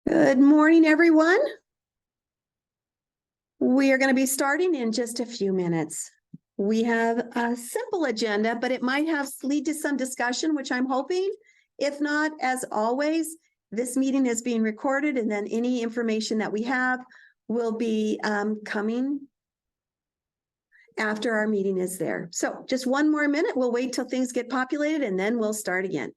Good morning, everyone. We are going to be starting in just a few minutes. We have a simple agenda, but it might lead to some discussion, which I'm hoping. If not, as always, this meeting is being recorded, and then any information that we have will be coming after our meeting is there. So just one more minute. We'll wait till things get populated, and then we'll start again.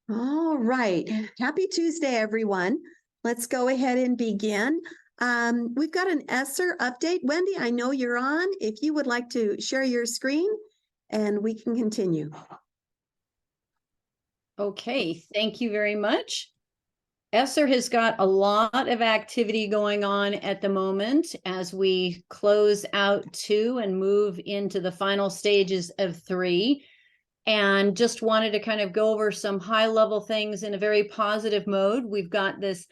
All right. Happy Tuesday, everyone. Let's go ahead and begin. We've got an ESSER update. Wendy, I know you're on. If you would like to share your screen, and we can continue. Okay, thank you very much. ESSER has got a lot of activity going on at the moment as we close out 2 and move into the final stages of 3. And just wanted to kind of go over some high-level things in a very positive mode. We've got this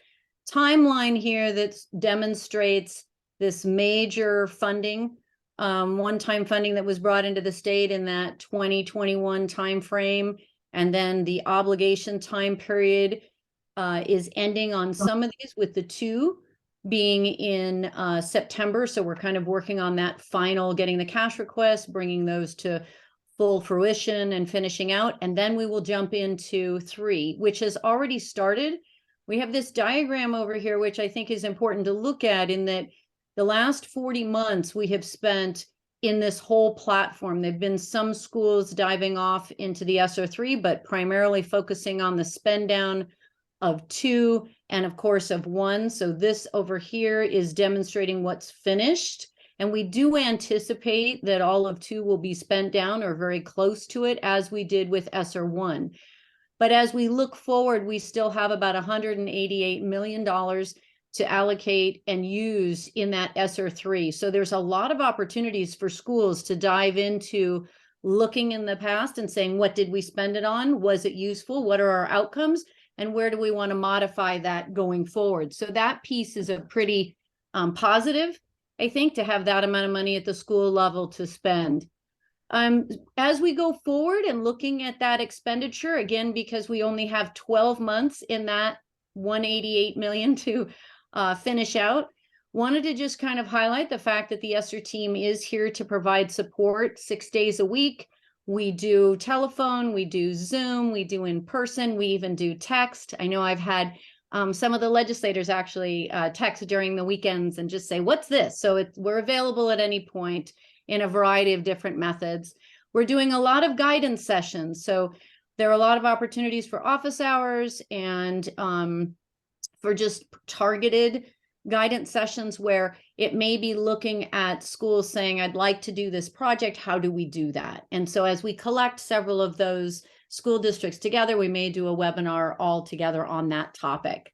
timeline here that demonstrates this major funding, one-time funding that was brought into the state in that 2021 timeframe. And then the obligation time period is ending on some of these, with the 2 being in September. So we're kind of working on that final, getting the cash requests, bringing those to full fruition and finishing out. And then we will jump into 3, which has already started. We have this diagram over here, which I think is important to look at, in that the last 40 months we have spent in this whole platform. There've been some schools diving off into the ESSER 3, but primarily focusing on the spend down of 2 and of course of 1. So this over here is demonstrating what's finished. And we do anticipate that all of 2 will be spent down or very close to it, as we did with ESSER 1. But as we look forward, we still have about $188 million to allocate and use in that ESSER 3. So there's a lot of opportunities for schools to dive into looking in the past and saying, what did we spend it on? Was it useful? What are our outcomes? And where do we want to modify that going forward? So that piece is a pretty positive, I think, to have that amount of money at the school level to spend. As we go forward and looking at that expenditure, again, because we only have 12 months in that 188 million to finish out, wanted to just kind of highlight the fact that the ESSER team is here to provide support 6 days a week. We do telephone, we do Zoom, we do in person, we even do text. I know I've had some of the legislators actually text during the weekends and just say, what's this? So we're available at any point in a variety of different methods. We're doing a lot of guidance sessions. So there are a lot of opportunities for office hours and for just targeted guidance sessions where it may be looking at schools saying, I'd like to do this project. How do we do that? And so as we collect several of those school districts together, we may do a webinar all together on that topic.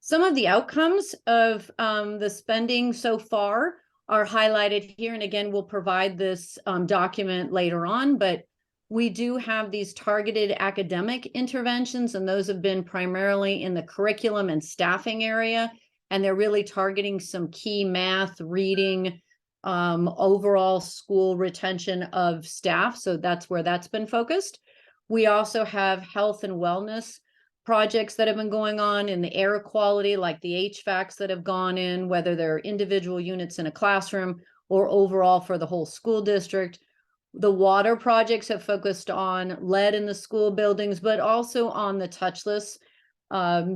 Some of the outcomes of the spending so far are highlighted here. And again, we'll provide this document later on, but we do have these targeted academic interventions, and those have been primarily in the curriculum and staffing area. And they're really targeting some key math, reading, overall school retention of staff. So that's where that's been focused. We also have health and wellness projects that have been going on in the air quality, like the HVACs that have gone in, whether they're individual units in a classroom or overall for the whole school district. The water projects have focused on lead in the school buildings, but also on the touchless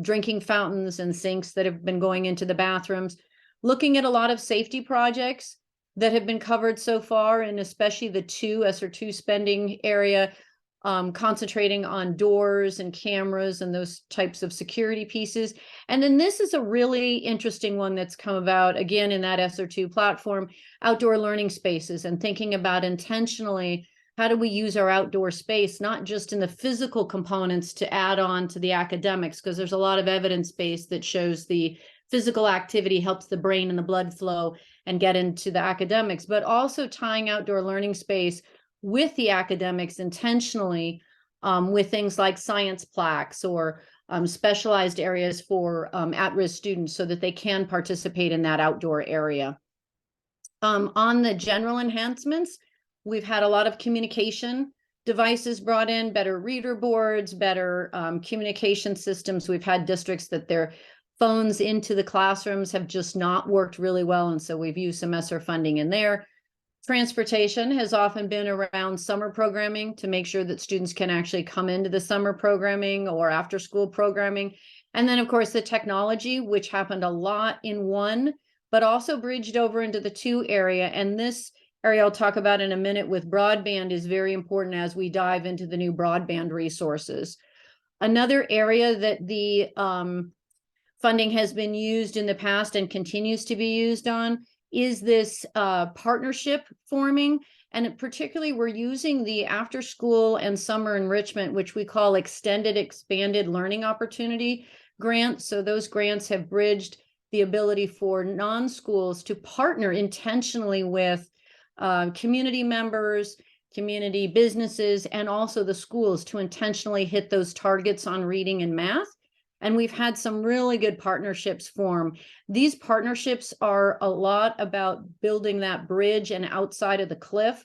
drinking fountains and sinks that have been going into the bathrooms. Looking at a lot of safety projects that have been covered so far, and especially the ESSER 2 spending area, concentrating on doors and cameras and those types of security pieces. And then this is a really interesting one that's come about, again, in that ESSER II platform, outdoor learning spaces, and thinking about intentionally, how do we use our outdoor space, not just in the physical components to add on to the academics, because there's a lot of evidence base that shows the physical activity helps the brain and the blood flow and get into the academics, but also tying outdoor learning space with the academics intentionally, with things like science plaques or specialized areas for at-risk students so that they can participate in that outdoor area. On the general enhancements, we've had a lot of communication devices brought in, better reader boards, better communication systems. We've had districts that their phones into the classrooms have just not worked really well, and so we've used some ESSER funding in there. Transportation has often been around summer programming to make sure that students can actually come into the summer programming or after school programming. And then, of course, the technology, which happened a lot in one, but also bridged over into the two area. And this area I'll talk about in a minute with broadband is very important as we dive into the new broadband resources. Another area that the funding has been used in the past and continues to be used on is this partnership forming. And particularly, we're using the after school and summer enrichment, which we call extended expanded learning opportunity grants. So those grants have bridged the ability for non-schools to partner intentionally with community members, community businesses, and also the schools to intentionally hit those targets on reading and math. And we've had some really good partnerships form. These partnerships are a lot about building that bridge and outside of the cliff.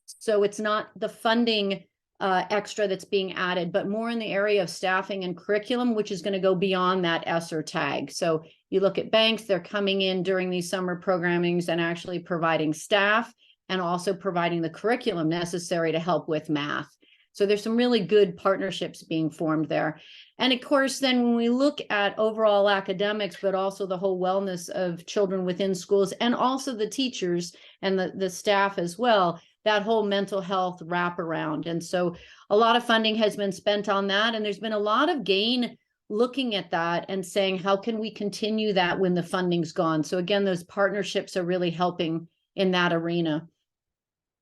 So it's not the funding extra that's being added, but more in the area of staffing and curriculum, which is going to go beyond that ESSER tag. So you look at banks, they're coming in during these summer programmings and actually providing staff and also providing the curriculum necessary to help with math. So there's some really good partnerships being formed there. And of course, then when we look at overall academics, but also the whole wellness of children within schools and also the teachers and the staff as well, that whole mental health wraparound. And so a lot of funding has been spent on that. And there's been a lot of gain looking at that and saying, how can we continue that when the funding's gone? So again, those partnerships are really helping in that arena.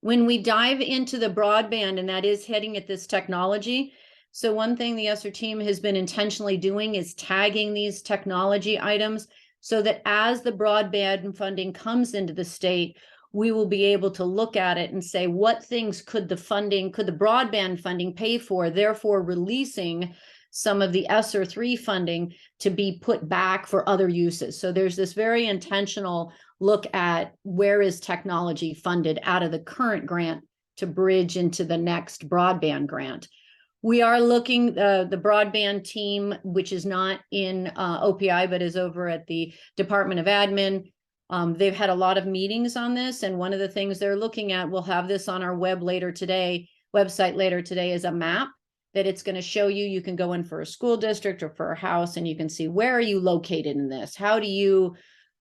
When we dive into the broadband, and that is heading at this technology. So one thing the ESSER team has been intentionally doing is tagging these technology items so that as the broadband funding comes into the state, we will be able to look at it and say, what things could the broadband funding pay for, therefore releasing some of the ESSER III funding to be put back for other uses. So there's this very intentional look at where is technology funded out of the current grant to bridge into the next broadband grant. We are looking, the broadband team, which is not in OPI, but is over at the Department of Admin. They've had a lot of meetings on this. And one of the things they're looking at, we'll have this on our website later today, is a map that it's going to show you. You can go in for a school district or for a house, and you can see, where are you located in this? How do you,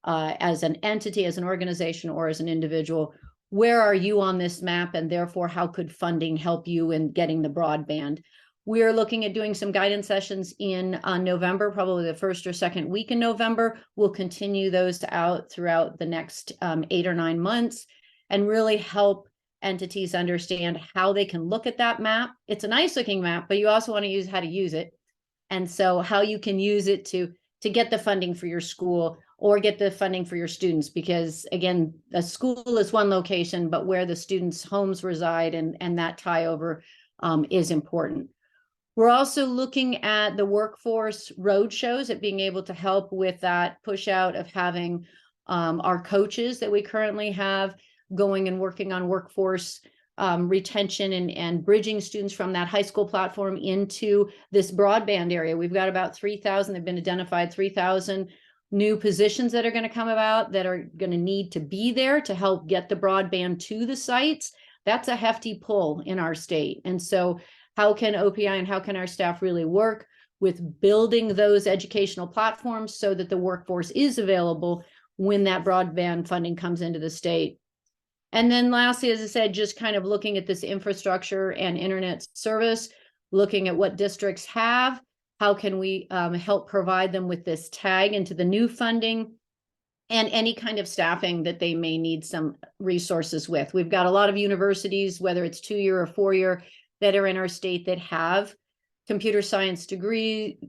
as an entity, as an organization, or as an individual, where are you on this map? And therefore, how could funding help you in getting the broadband? We're looking at doing some guidance sessions in November, probably the first or second week in November. We'll continue those out throughout the next 8 or 9 months and really help entities understand how they can look at that map. It's a nice looking map, but you also want to use how to use it. And so how you can use it to get the funding for your school or get the funding for your students, because again, a school is one location, but where the students' homes reside and that tie over is important. We're also looking at the workforce roadshows, at being able to help with that push out of having our coaches that we currently have going and working on workforce retention and bridging students from that high school platform into this broadband area. We've got about 3,000, they've been identified 3,000 new positions that are going to come about that are going to need to be there to help get the broadband to the sites. That's a hefty pull in our state. And so how can OPI and how can our staff really work with building those educational platforms so that the workforce is available when that broadband funding comes into the state? And then lastly, as I said, just kind of looking at this infrastructure and internet service, looking at what districts have, how can we help provide them with this tag into the new funding, and any kind of staffing that they may need some resources with. We've got a lot of universities, whether it's 2-year or 4-year, that are in our state that have computer science degree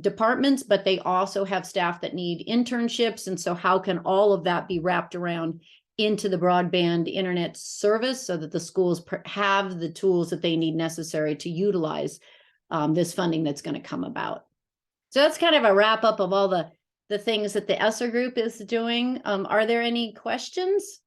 departments, but they also have staff that need internships. And so how can all of that be wrapped around into the broadband internet service so that the schools have the tools that they need necessary to utilize this funding that's going to come about? So that's kind of a wrap up of all the things that the ESSER group is doing. Are there any questions?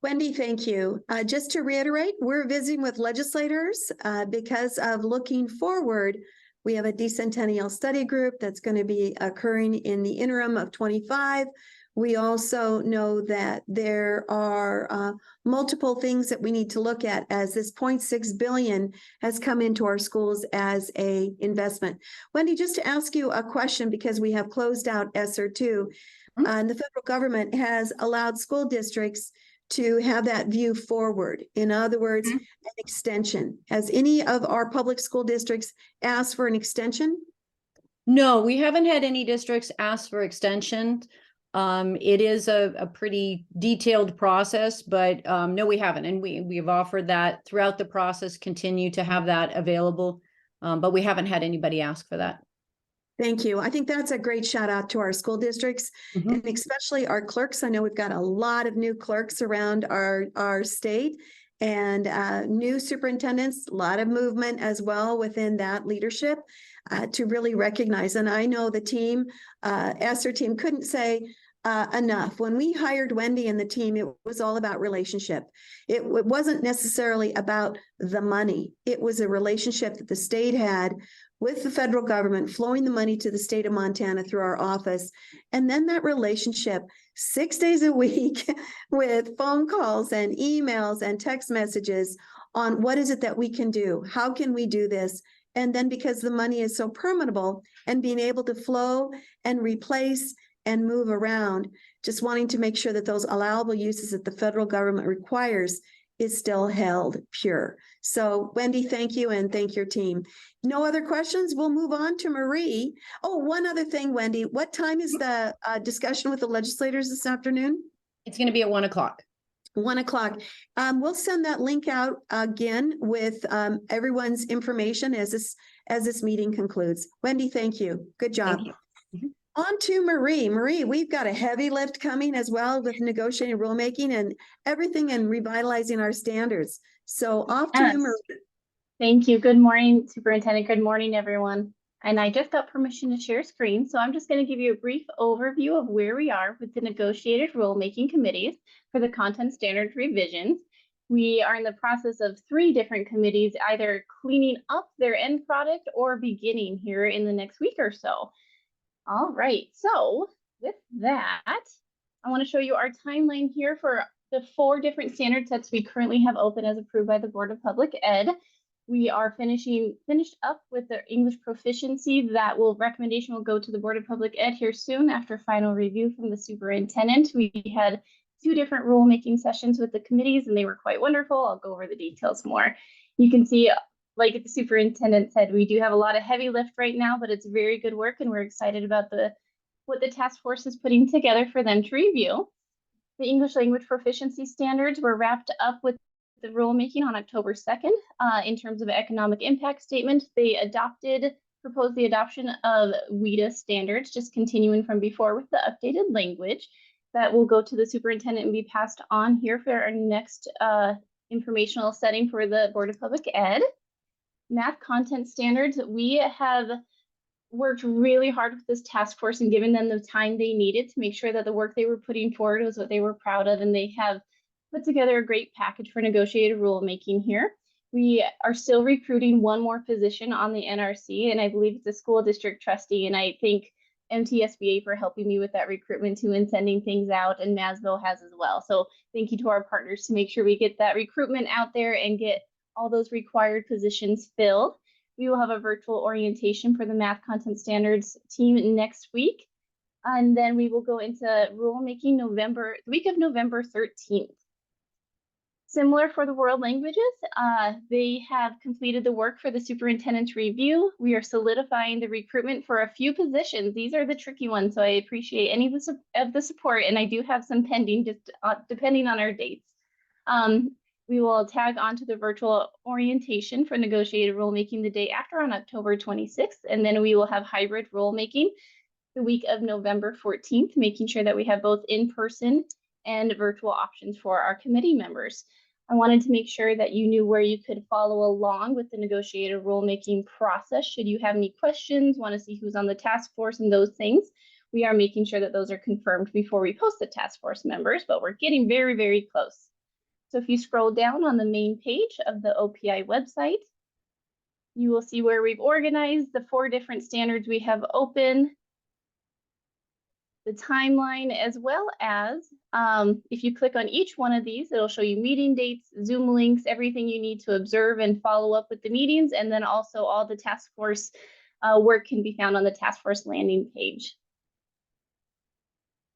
Wendy, thank you. Just to reiterate, we're visiting with legislators because of looking forward. We have a decennial study group that's going to be occurring in the interim of 25. We also know that there are multiple things that we need to look at as this 0.6 billion has come into our schools as a investment. Wendy, just to ask you a question, because we have closed out ESSER 2, and the federal government has allowed school districts to have that view forward. In other words, an extension. Has any of our public school districts asked for an extension? No, we haven't had any districts ask for extension. It is a pretty detailed process, but no, we haven't. And we've offered that throughout the process, continue to have that available, but we haven't had anybody ask for that. Thank you. I think that's a great shout out to our school districts and especially our clerks. I know we've got a lot of new clerks around our state and new superintendents, a lot of movement as well within that leadership to really recognize. And I know the team, ESSER team couldn't say enough. When we hired Wendy and the team, it was all about relationship. It wasn't necessarily about the money. It was a relationship that the state had with the federal government, flowing the money to the state of Montana through our office. And then that relationship 6 days a week with phone calls and emails and text messages on what is it that we can do? How can we do this? And then because the money is so permeable and being able to flow and replace and move around, just wanting to make sure that those allowable uses that the federal government requires is still held pure. So Wendy, thank you, and thank your team. No other questions? We'll move on to Marie. Oh, one other thing, Wendy, what time is the discussion with the legislators this afternoon? It's going to be at 1 o'clock. 1 o'clock. We'll send that link out again with everyone's information as this meeting concludes. Wendy, thank you. Good job. Thank you. On to Marie. Marie, we've got a heavy lift coming as well with negotiating rulemaking and everything and revitalizing our standards. So off to you, Marie. Thank you. Good morning, Superintendent. Good morning, everyone. And I just got permission to share screen, so I'm just going to give you a brief overview of where we are with the negotiated rulemaking committees for the content standards revisions. We are in the process of 3 different committees, either cleaning up their end product or beginning here in the next week or so. All right, so with that, I want to show you our timeline here for the 4 different standard sets we currently have open as approved by the Board of Public Ed. We are finished up with the English proficiency. That recommendation will go to the Board of Public Ed here soon after final review from the superintendent. We had 2 different rulemaking sessions with the committees and they were quite wonderful. I'll go over the details more. You can see, like the superintendent said, we do have a lot of heavy lift right now, but it's very good work and we're excited about what the task force is putting together for them to review. The English language proficiency standards were wrapped up with the rulemaking on October 2nd. In terms of economic impact statement, they proposed the adoption of WIDA standards, just continuing from before with the updated language. That will go to the superintendent and be passed on here for our next informational setting for the Board of Public Ed. Math content standards, we have worked really hard with this task force and given them the time they needed to make sure that the work they were putting forward was what they were proud of, and they have put together a great package for negotiated rulemaking here. We are still recruiting 1 more position on the NRC, and I believe it's a school district trustee, and I thank MTSBA for helping me with that recruitment too and sending things out, and Masville has as well. So thank you to our partners to make sure we get that recruitment out there and get all those required positions filled. We will have a virtual orientation for the math content standards team next week. And then we will go into rulemaking the week of November 13th. Similar for the world languages, they have completed the work for the superintendent's review. We are solidifying the recruitment for a few positions. These are the tricky ones, so I appreciate any of the support, and I do have some pending, just depending on our dates. We will tag onto the virtual orientation for negotiated rulemaking the day after on October 26th, and then we will have hybrid rulemaking the week of November 14th, making sure that we have both in-person and virtual options for our committee members. I wanted to make sure that you knew where you could follow along with the negotiated rulemaking process. Should you have any questions, want to see who's on the task force and those things, we are making sure that those are confirmed before we post the task force members, but we're getting very, very close. So if you scroll down on the main page of the OPI website, you will see where we've organized the 4 different standards we have open, the timeline, as well as if you click on each one of these, it'll show you meeting dates, Zoom links, everything you need to observe and follow up with the meetings. And then also all the task force work can be found on the task force landing page.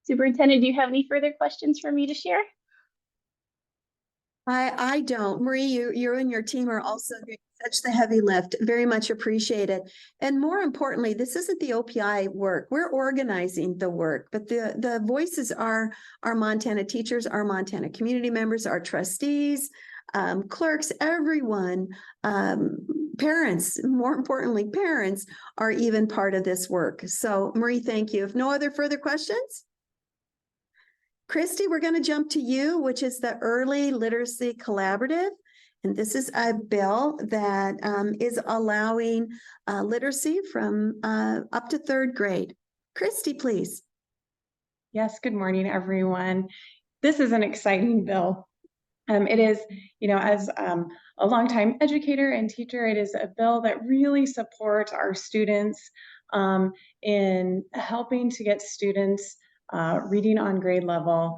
Superintendent, do you have any further questions for me to share? I don't. Marie, you and your team are also doing such the heavy lift. Very much appreciated. And more importantly, this isn't the OPI work. We're organizing the work, but the voices are our Montana teachers, our Montana community members, our trustees, clerks, everyone, parents, more importantly, parents are even part of this work. So Marie, thank you. If no other further questions? Christy, we're going to jump to you, which is the Early Literacy Collaborative. And this is a bill that is allowing literacy from up to 3rd grade. Christy, please. Yes, good morning, everyone. This is an exciting bill. It is, as a longtime educator and teacher, it is a bill that really supports our students in helping to get students reading on grade level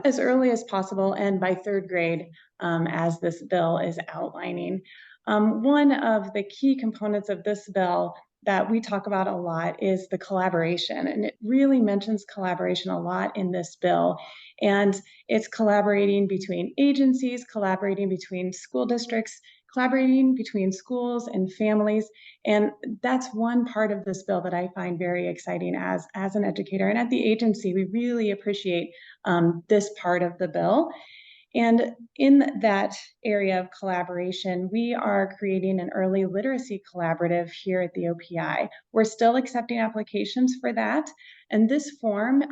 as early as possible and by 3rd grade, as this bill is outlining. One of the key components of this bill that we talk about a lot is the collaboration, and it really mentions collaboration a lot in this bill. And it's collaborating between agencies, collaborating between school districts, collaborating between schools and families. And that's one part of this bill that I find very exciting as an educator. And at the agency, we really appreciate this part of the bill. And in that area of collaboration, we are creating an early literacy collaborative here at the OPI. We're still accepting applications for that. And this form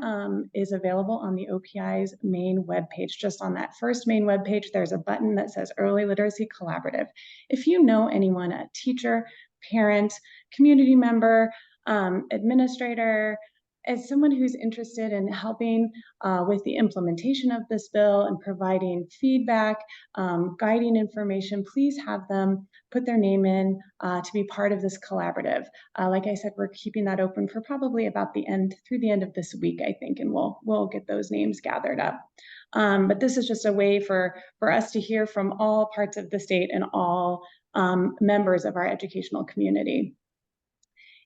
is available on the OPI's main webpage. Just on that first main webpage, there's a button that says Early Literacy Collaborative. If you know anyone, a teacher, parent, community member, administrator, as someone who's interested in helping with the implementation of this bill and providing feedback, guiding information, please have them put their name in to be part of this collaborative. Like I said, we're keeping that open for probably about through the end of this week, I think, and we'll get those names gathered up. But this is just a way for us to hear from all parts of the state and all members of our educational community.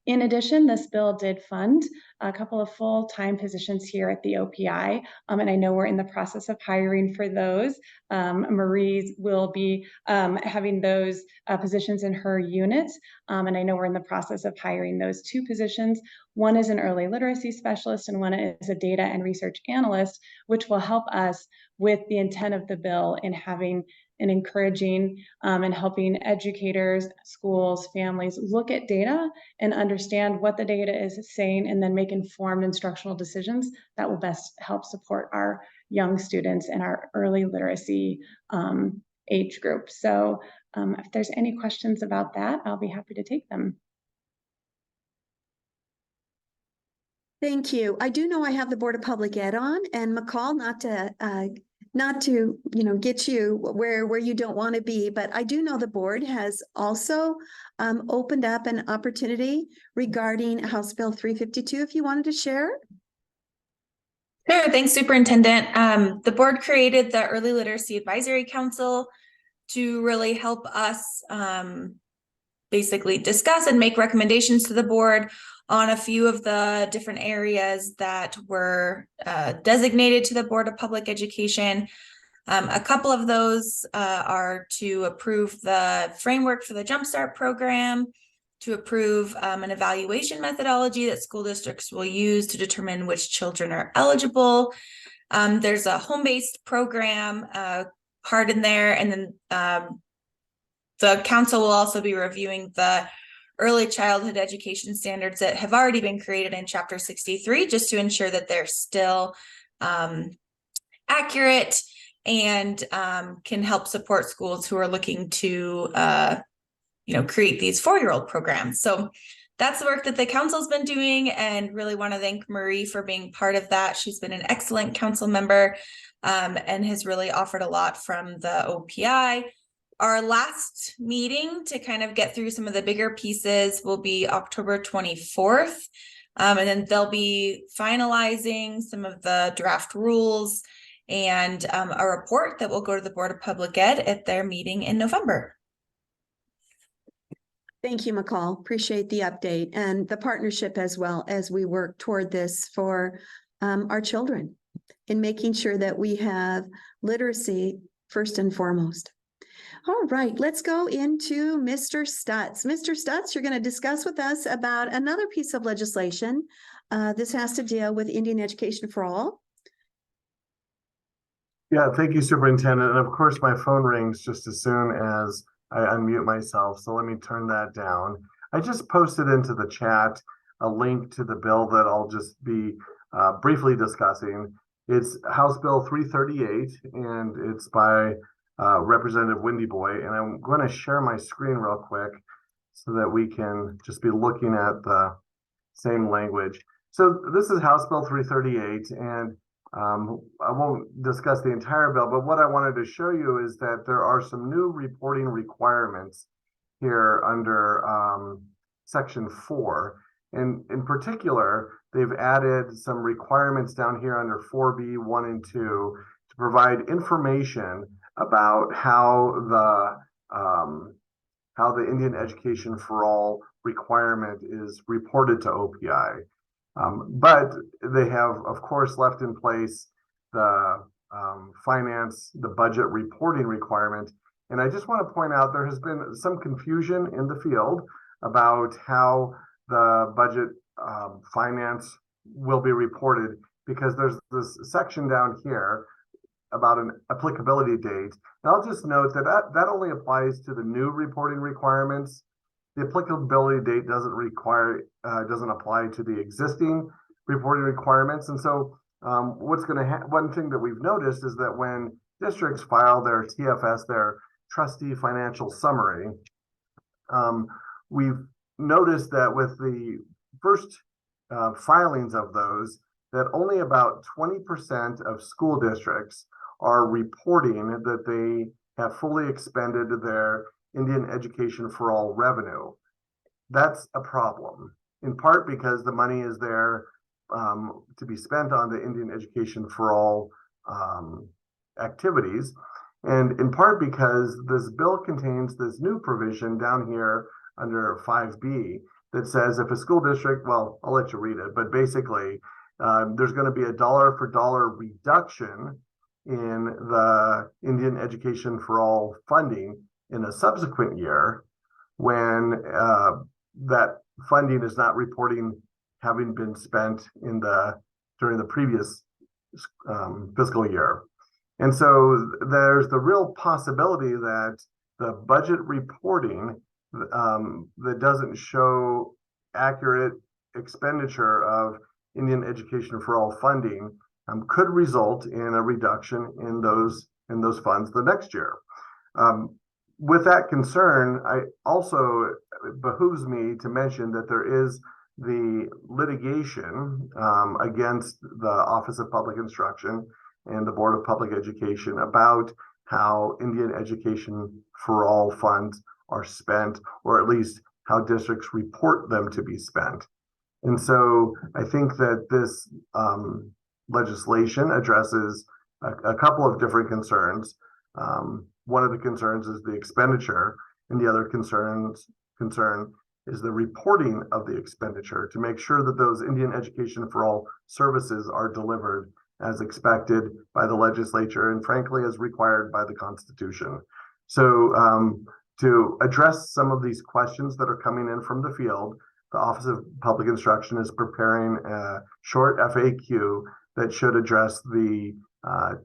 In addition, this bill did fund a couple of full-time positions here at the OPI, and I know we're in the process of hiring for those. Marie will be having those positions in her unit, and I know we're in the process of hiring those 2 positions. One is an early literacy specialist, and one is a data and research analyst, which will help us with the intent of the bill in having and encouraging and helping educators, schools, families look at data and understand what the data is saying, and then make informed instructional decisions that will best help support our young students and our early literacy age group. So if there's any questions about that, I'll be happy to take them. Thank you. I do know I have the Board of Public Ed on, and McCall, not to get you where you don't want to be, but I do know the board has also opened up an opportunity regarding House Bill 352, if you wanted to share. Sure, thanks, Superintendent. The board created the Early Literacy Advisory Council to really help us basically discuss and make recommendations to the board on a few of the different areas that were designated to the Board of Public Education. A couple of those are to approve the framework for the Jumpstart program, to approve an evaluation methodology that school districts will use to determine which children are eligible. There's a home-based program part in there, and then the council will also be reviewing the early childhood education standards that have already been created in Chapter 63, just to ensure that they're still accurate and can help support schools who are looking to create these 4-year-old programs. So that's the work that the council's been doing, and really want to thank Marie for being part of that. She's been an excellent council member and has really offered a lot from the OPI. Our last meeting to kind of get through some of the bigger pieces will be October 24th. And then they'll be finalizing some of the draft rules and a report that will go to the Board of Public Ed at their meeting in November. Thank you, McCall. Appreciate the update and the partnership as well as we work toward this for our children in making sure that we have literacy first and foremost. All right, let's go into Mr. Stutz. Mr. Stutz, you're going to discuss with us about another piece of legislation. This has to deal with Indian Education for All. Yeah, thank you, Superintendent. And of course, my phone rings just as soon as I unmute myself, so let me turn that down. I just posted into the chat a link to the bill that I'll just be briefly discussing. It's House Bill 338, and it's by Representative Wendy Boy, and I'm going to share my screen real quick so that we can just be looking at the same language. So this is House Bill 338, and I won't discuss the entire bill, but what I wanted to show you is that there are some new reporting requirements here under Section 4. And in particular, they've added some requirements down here under 4B 1 and 2 to provide information about how the Indian Education for All requirement is reported to OPI. But they have, of course, left in place the the budget reporting requirement. And I just want to point out there has been some confusion in the field about how the budget finance will be reported, because there's this section down here about an applicability date. And I'll just note that only applies to the new reporting requirements. The applicability date doesn't apply to the existing reporting requirements. And so one thing that we've noticed is that when districts file their TFS, their trustee financial summary, we've noticed that with the first filings of those, that only about 20% of school districts are reporting that they have fully expended their Indian Education for All revenue. That's a problem, in part because the money is there to be spent on the Indian Education for All activities, and in part because this bill contains this new provision down here under 5B that says if a school district, well, I'll let you read it, but basically there's going to be a dollar for dollar reduction in the Indian Education for All funding in a subsequent year when that funding is not reporting having been spent during the previous fiscal year. And so there's the real possibility that the budget reporting that doesn't show accurate expenditure of Indian Education for All funding could result in a reduction in those funds the next year. With that concern, it behooves me to mention that there is the litigation against the Office of Public Instruction and the Board of Public Education about how Indian Education for All funds are spent, or at least how districts report them to be spent. And so I think that this legislation addresses a couple of different concerns. One of the concerns is the expenditure, and the other concern is the reporting of the expenditure to make sure that those Indian Education for All services are delivered as expected by the legislature and frankly as required by the Constitution. So to address some of these questions that are coming in from the field, the Office of Public Instruction is preparing a short FAQ that should address the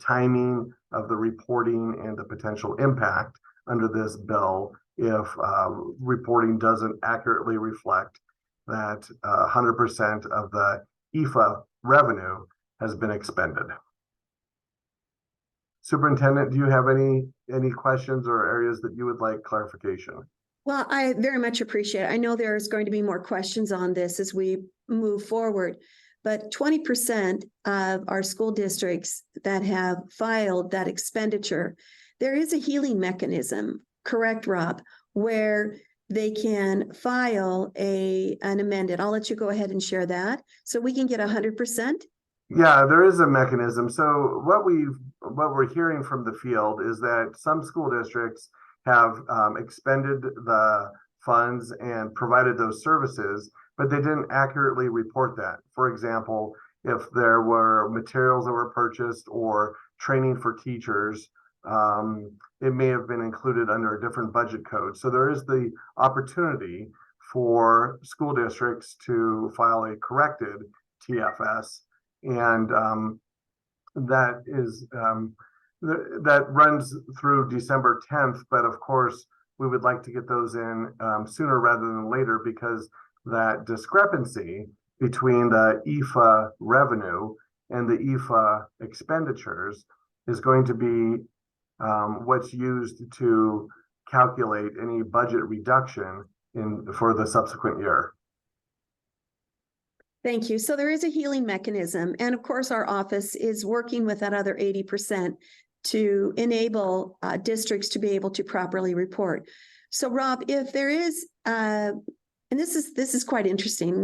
timing of the reporting and the potential impact under this bill if reporting doesn't accurately reflect that 100% of the IFA revenue has been expended. Superintendent, do you have any questions or areas that you would like clarification? Well, I very much appreciate it. I know there's going to be more questions on this as we move forward, but 20% of our school districts that have filed that expenditure, there is a healing mechanism, correct, Rob, where they can file an amended. I'll let you go ahead and share that so we can get 100%. Yeah, there is a mechanism. So what we're hearing from the field is that some school districts have expended the funds and provided those services, but they didn't accurately report that. For example, if there were materials that were purchased or training for teachers, it may have been included under a different budget code. So there is the opportunity for school districts to file a corrected TFS, and that is that runs through December 10th, but of course, we would like to get those in sooner rather than later because that discrepancy between the IFA revenue and the IFA expenditures is going to be what's used to calculate any budget reduction for the subsequent year. Thank you. So there is a healing mechanism. And of course, our office is working with that other 80% to enable districts to be able to properly report. So Rob, if there is, and this is quite interesting,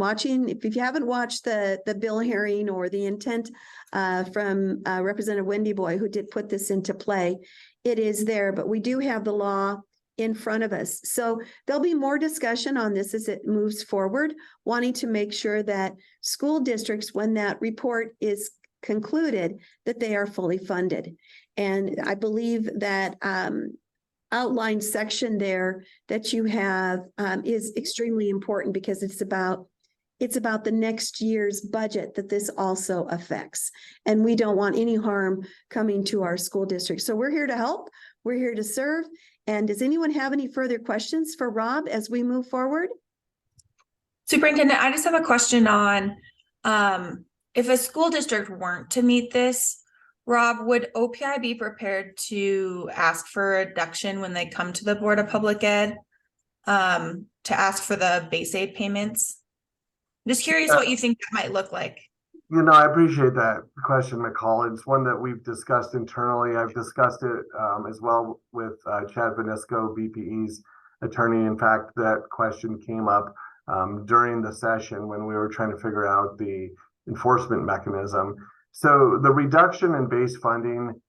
if you haven't watched the bill hearing or the intent from Representative Wendy Boy, who did put this into play, it is there, but we do have the law in front of us. So there'll be more discussion on this as it moves forward, wanting to make sure that school districts, when that report is concluded, that they are fully funded. And I believe that outlined section there that you have is extremely important because it's about the next year's budget that this also affects. And we don't want any harm coming to our school district. So we're here to help. We're here to serve. And does anyone have any further questions for Rob as we move forward? Superintendent, I just have a question on if a school district weren't to meet this, Rob, would OPI be prepared to ask for a reduction when they come to the Board of Public Ed to ask for the base aid payments? I'm just curious what you think that might look like. You know, I appreciate that question, McCall. It's one that we've discussed internally. I've discussed it as well with Chad Vanisco, BPE's attorney. In fact, that question came up during the session when we were trying to figure out the enforcement mechanism. So the reduction in base funding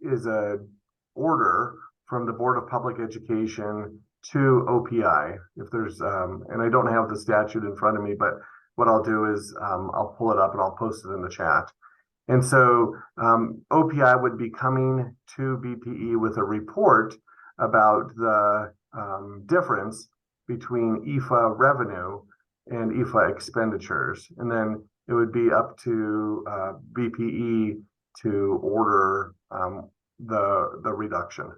is a order from the Board of Public Education to OPI. If there's, and I don't have the statute in front of me, but what I'll do is I'll pull it up and I'll post it in the chat. And so OPI would be coming to BPE with a report about the difference between IFA revenue and IFA expenditures. And then it would be up to BPE to order the reduction.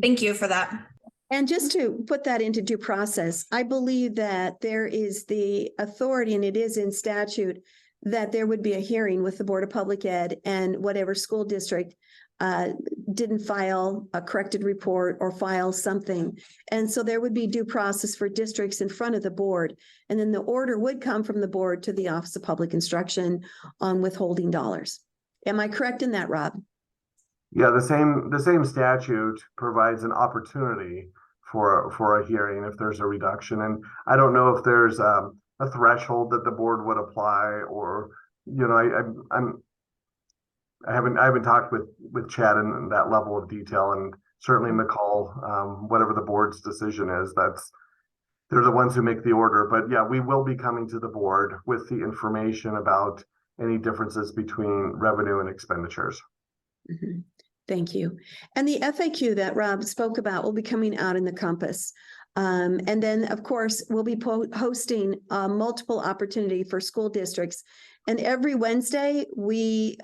Thank you for that. And just to put that into due process, I believe that there is the authority, and it is in statute, that there would be a hearing with the Board of Public Ed and whatever school district didn't file a corrected report or file something. And so there would be due process for districts in front of the board. And then the order would come from the board to the Office of Public Instruction on withholding dollars. Am I correct in that, Rob? Yeah, the same statute provides an opportunity for a hearing if there's a reduction. And I don't know if there's a threshold that the board would apply, or, you know, I haven't talked with Chad in that level of detail, and certainly McCall, whatever the board's decision is, they're the ones who make the order. But yeah, we will be coming to the board with the information about any differences between revenue and expenditures. Mhm. Thank you. And the FAQ that Rob spoke about will be coming out in the Compass. And then, of course, we'll be hosting multiple opportunity for school districts. And every Wednesday, we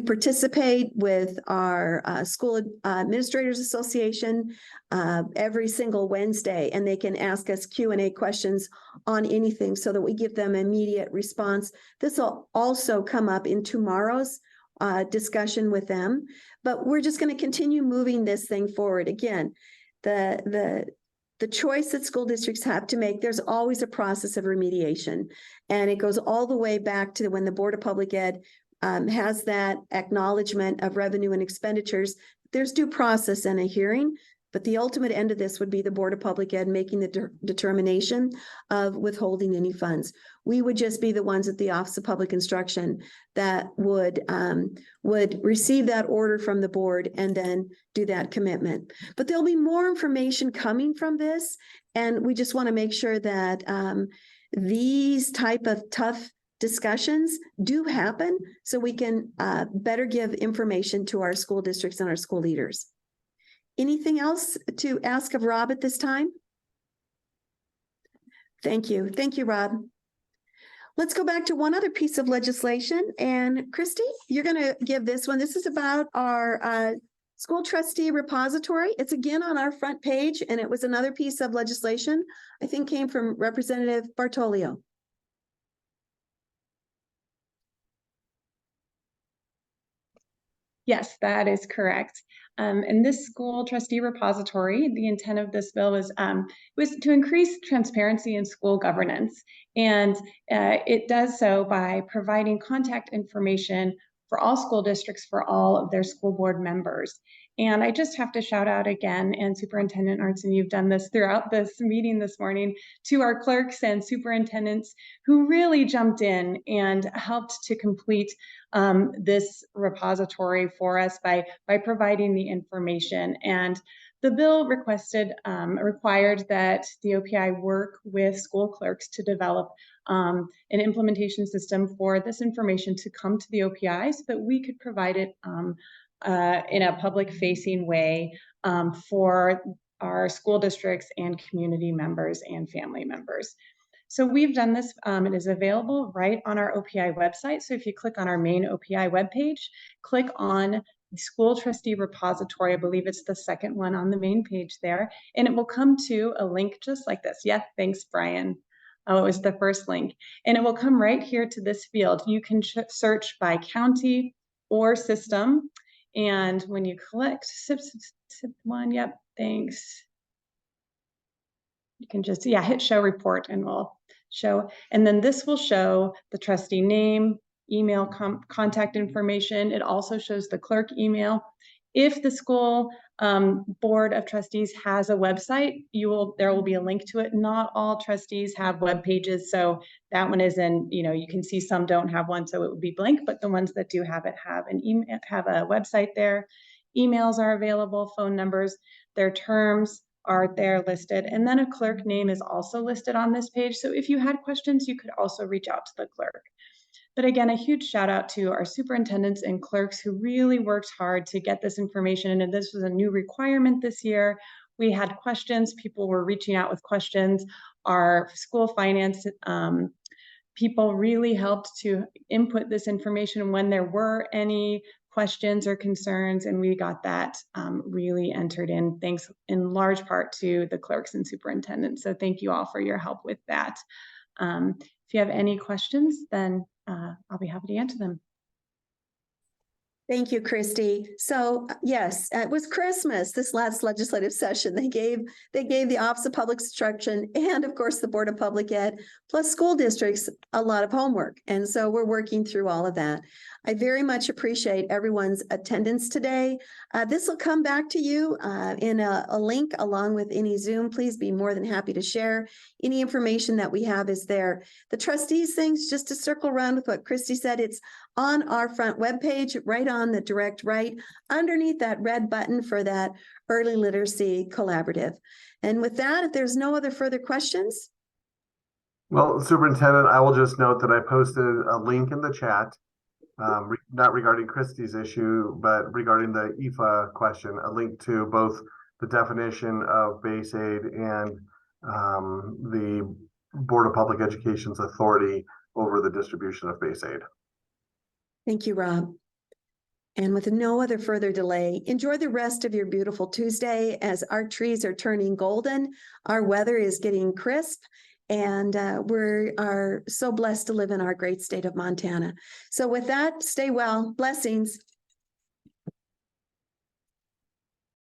participate with our School Administrators Association every single Wednesday, and they can ask us Q&A questions on anything so that we give them immediate response. This will also come up in tomorrow's discussion with them, but we're just going to continue moving this thing forward. Again, the choice that school districts have to make, there's always a process of remediation, and it goes all the way back to when the Board of Public Ed has that acknowledgement of revenue and expenditures. There's due process and a hearing, but the ultimate end of this would be the Board of Public Ed making the determination of withholding any funds. We would just be the ones at the Office of Public Instruction that would receive that order from the board and then do that commitment. But there'll be more information coming from this, and we just want to make sure that these type of tough discussions do happen so we can better give information to our school districts and our school leaders. Anything else to ask of Rob at this time? Thank you. Thank you, Rob. Let's go back to one other piece of legislation. And Christy, you're going to give this one. This is about our school trustee repository. It's again on our front page, and it was another piece of legislation, I think came from Representative Bartolio. Yes, that is correct. And this school trustee repository, the intent of this bill was to increase transparency in school governance. And it does so by providing contact information for all school districts for all of their school board members. And I just have to shout out again, and Superintendent Arntzen, you've done this throughout this meeting this morning, to our clerks and superintendents who really jumped in and helped to complete this repository for us by providing the information. And the bill required that the OPI work with school clerks to develop an implementation system for this information to come to the OPI so that we could provide it in a public-facing way for our school districts and community members and family members. So we've done this. It is available right on our OPI website. So if you click on our main OPI webpage, click on the school trustee repository. I believe it's the second one on the main page there, and it will come to a link just like this. Yeah, thanks, Brian. Oh, it was the first link. And it will come right here to this field. You can search by county or system. And when you click SIP1, yep, thanks. You can just, hit show report and we'll show. And then this will show the trustee name, email, contact information. It also shows the clerk email. If the school board of trustees has a website, there will be a link to it. Not all trustees have web pages, so that one is in, you can see some don't have one, so it would be blank, but the ones that do have it have an email, have a website there. Emails are available, phone numbers, their terms are there listed, and then a clerk name is also listed on this page. So if you had questions, you could also reach out to the clerk. But again, a huge shout out to our superintendents and clerks who really worked hard to get this information. And this was a new requirement this year. We had questions, people were reaching out with questions. Our school finance people really helped to input this information when there were any questions or concerns, and we got that really entered in, thanks in large part to the clerks and superintendents. So thank you all for your help with that. If you have any questions, then I'll be happy to answer them. Thank you, Christy. So yes, it was Christmas this last legislative session. They gave the Office of Public Instruction and of course the Board of Public Ed plus school districts a lot of homework. And so we're working through all of that. I very much appreciate everyone's attendance today. This will come back to you in a link along with any Zoom. Please be more than happy to share. Any information that we have is there. The trustees things, just to circle around with what Christy said, it's on our front webpage, right on the direct right underneath that red button for that Early Literacy Collaborative. And with that, if there's no other further questions, Well, Superintendent, I will just note that I posted a link in the chat, not regarding Christie's issue, but regarding the EFA question, a link to both the definition of base aid and the Board of Public Education's authority over the distribution of base aid. thank you, Rob. And with no other further delay, enjoy the rest of your beautiful Tuesday as our trees are turning golden. Our weather is getting crisp, and we are so blessed to live in our great state of Montana. So with that, stay well. Blessings.